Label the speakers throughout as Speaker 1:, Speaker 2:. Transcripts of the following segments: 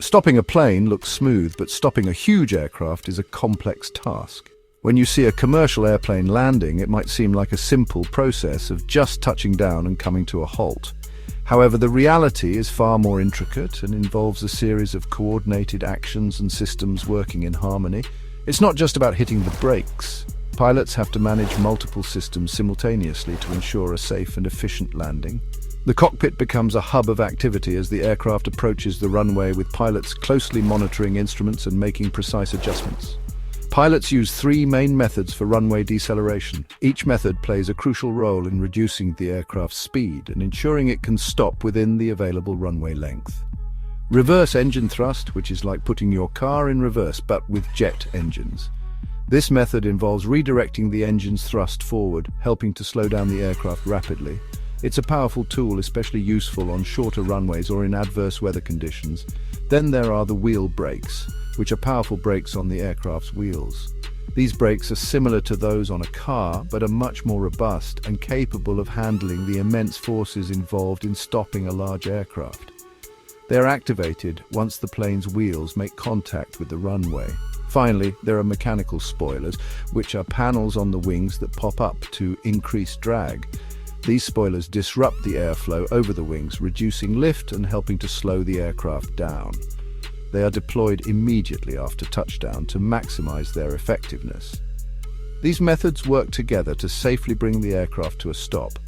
Speaker 1: Stopping a plane looks smooth, but stopping a huge aircraft is a complex task. When you see a commercial airplane landing, it might seem like a simple process of just touching down and coming to a halt. However, the reality is far more intricate and involves a series of coordinated actions and systems working in harmony. It's not just about hitting the brakes. Pilots have to manage multiple systems simultaneously to ensure a safe and efficient landing. The cockpit becomes a hub of activity as the aircraft approaches the runway, with pilots closely monitoring instruments and making precise adjustments. Pilots use three main methods for runway deceleration. Each method plays a crucial role in reducing the aircraft's speed and ensuring it can stop within the available runway length. Reverse engine thrust, which is like putting your car in reverse but with jet engines. This method involves redirecting the engine's thrust forward, helping to slow down the aircraft rapidly. It's a powerful tool, especially useful on shorter runways or in adverse weather conditions. Then there are the wheel brakes, which are powerful brakes on the aircraft's wheels. These brakes are similar to those on a car, but are much more robust and capable of handling the immense forces involved in stopping a large aircraft. They are activated once the plane's wheels make contact with the runway. Finally, there are mechanical spoilers, which are panels on the wings that pop up to increase drag. These spoilers disrupt the airflow over the wings, reducing lift and helping to slow the aircraft down. They are deployed immediately after touchdown to maximize their effectiveness. These methods work together to safely bring the aircraft to a stop.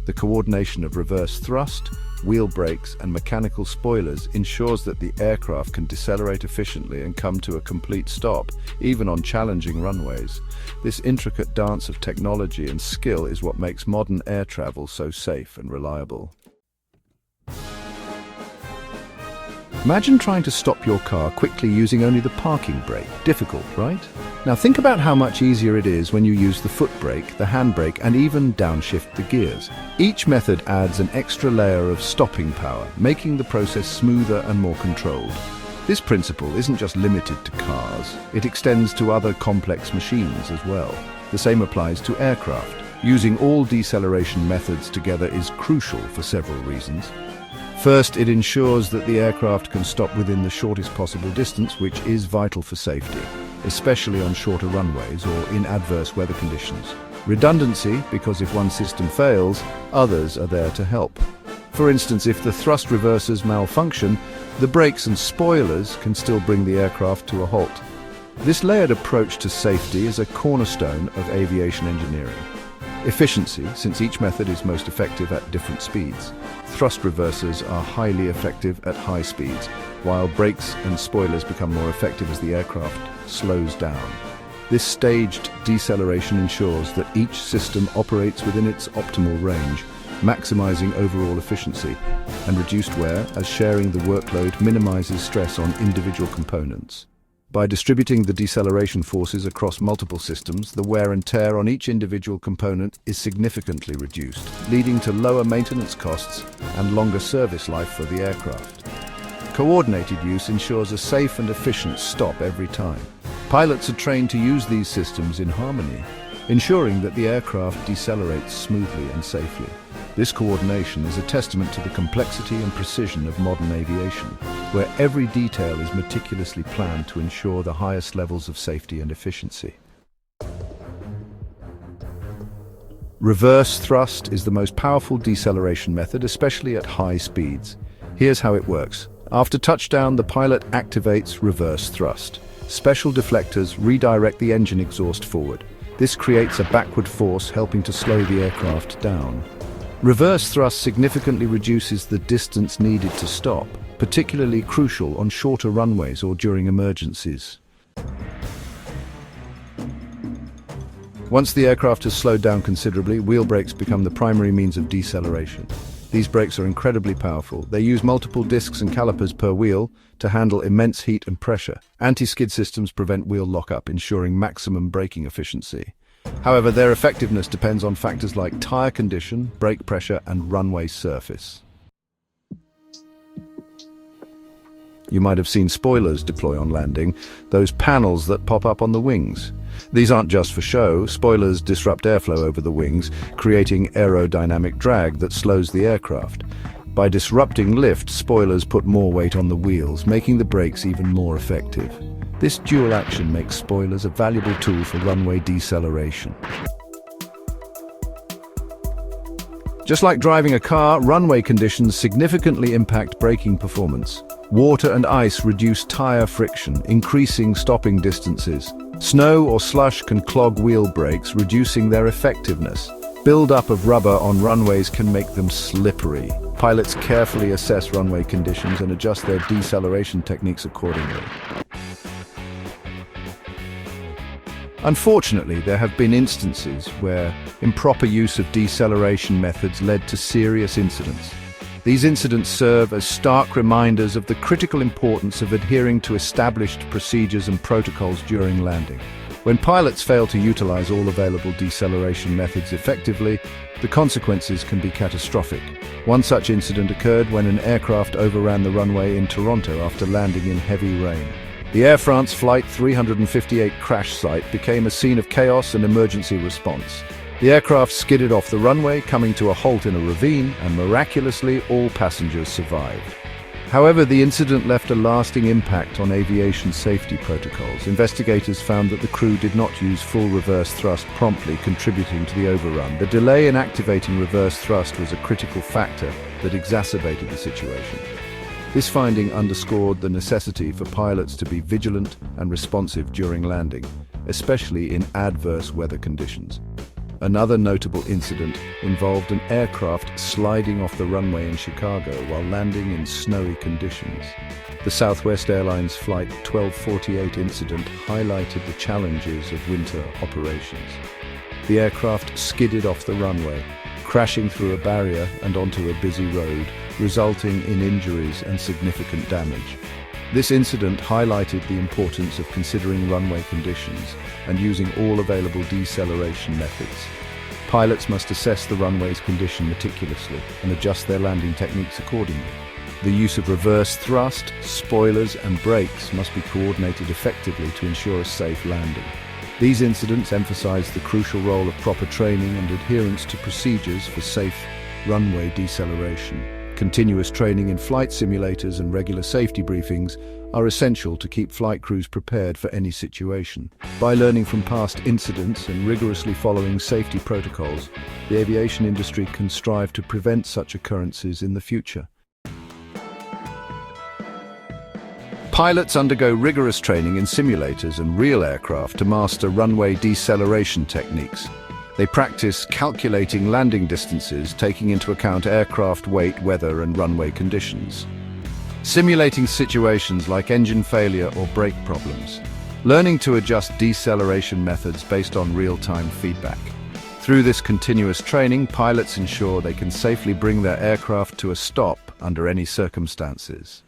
Speaker 1: The coordination of reverse thrust, wheel brakes, and mechanical spoilers ensures that the aircraft can decelerate efficiently and come to a complete stop, even on challenging runways. This intricate dance of technology and skill is what makes modern air travel so safe and reliable. Imagine trying to stop your car quickly using only the parking brake. Difficult, right? Now think about how much easier it is when you use the foot brake, the handbrake, and even downshift the gears. Each method adds an extra layer of stopping power, making the process smoother and more controlled. This principle isn't just limited to cars, it extends to other complex machines as well. The same applies to aircraft. Using all deceleration methods together is crucial for several reasons. First, it ensures that the aircraft can stop within the shortest possible distance, which is vital for safety, especially on shorter runways or in adverse weather conditions. Redundancy, because if one system fails, others are there to help. For instance, if the thrust reversers malfunction, the brakes and spoilers can still bring the aircraft to a halt. This layered approach to safety is a cornerstone of aviation engineering. Efficiency, since each method is most effective at different speeds. Thrust reversers are highly effective at high speeds, while brakes and spoilers become more effective as the aircraft slows down. This staged deceleration ensures that each system operates within its optimal range, maximizing overall efficiency and reduced wear, as sharing the workload minimizes stress on individual components. By distributing the deceleration forces across multiple systems, the wear and tear on each individual component is significantly reduced, leading to lower maintenance costs and longer service life for the aircraft. Coordinated use ensures a safe and efficient stop every time. Pilots are trained to use these systems in harmony, ensuring that the aircraft decelerates smoothly and safely. This coordination is a testament to the complexity and precision of modern aviation, where every detail is meticulously planned to ensure the highest levels of safety and efficiency. Reverse thrust is the most powerful deceleration method, especially at high speeds. Here's how it works. After touchdown, the pilot activates reverse thrust. Special deflectors redirect the engine exhaust forward. This creates a backward force, helping to slow the aircraft down. Reverse thrust significantly reduces the distance needed to stop, particularly crucial on shorter runways or during emergencies. Once the aircraft has slowed down considerably, wheel brakes become the primary means of deceleration. These brakes are incredibly powerful. They use multiple discs and calipers per wheel to handle immense heat and pressure. Anti-skid systems prevent wheel lockup, ensuring maximum braking efficiency. However, their effectiveness depends on factors like tire condition, brake pressure, and runway surface. You might have seen spoilers deploy on landing, those panels that pop up on the wings. These aren't just for show. Spoilers disrupt airflow over the wings, creating aerodynamic drag that slows the aircraft. By disrupting lift, spoilers put more weight on the wheels, making the brakes even more effective. This dual action makes spoilers a valuable tool for runway deceleration. Just like driving a car, runway conditions significantly impact braking performance. Water and ice reduce tire friction, increasing stopping distances. Snow or slush can clog wheel brakes, reducing their effectiveness. Build-up of rubber on runways can make them slippery. Pilots carefully assess runway conditions and adjust their deceleration techniques accordingly. Unfortunately, there have been instances where improper use of deceleration methods led to serious incidents. These incidents serve as stark reminders of the critical importance of adhering to established procedures and protocols during landing. When pilots fail to utilize all available deceleration methods effectively, the consequences can be catastrophic. One such incident occurred when an aircraft overran the runway in Toronto after landing in heavy rain. The Air France Flight 358 crash site became a scene of chaos and emergency response. The aircraft skidded off the runway, coming to a halt in a ravine, and miraculously all passengers survived. However, the incident left a lasting impact on aviation safety protocols. Investigators found that the crew did not use full reverse thrust, promptly contributing to the overrun. The delay in activating reverse thrust was a critical factor that exacerbated the situation. This finding underscored the necessity for pilots to be vigilant and responsive during landing, especially in adverse weather conditions. Another notable incident involved an aircraft sliding off the runway in Chicago while landing in snowy conditions. The Southwest Airlines Flight 1248 incident highlighted the challenges of winter operations. The aircraft skidded off the runway, crashing through a barrier and onto a busy road, resulting in injuries and significant damage. This incident highlighted the importance of considering runway conditions and using all available deceleration methods. Pilots must assess the runway's condition meticulously and adjust their landing techniques accordingly. The use of reverse thrust, spoilers, and brakes must be coordinated effectively to ensure a safe landing. These incidents emphasize the crucial role of proper training and adherence to procedures for safe runway deceleration. Continuous training in flight simulators and regular safety briefings are essential to keep flight crews prepared for any situation. By learning from past incidents and rigorously following safety protocols, the aviation industry can strive to prevent such occurrences in the future. Pilots undergo rigorous training in simulators and real aircraft to master runway deceleration techniques. They practice calculating landing distances, taking into account aircraft weight, weather, and runway conditions. Simulating situations like engine failure or brake problems. Learning to adjust deceleration methods based on real-time feedback. Through this continuous training, pilots ensure they can safely bring their aircraft to a stop under any circumstances.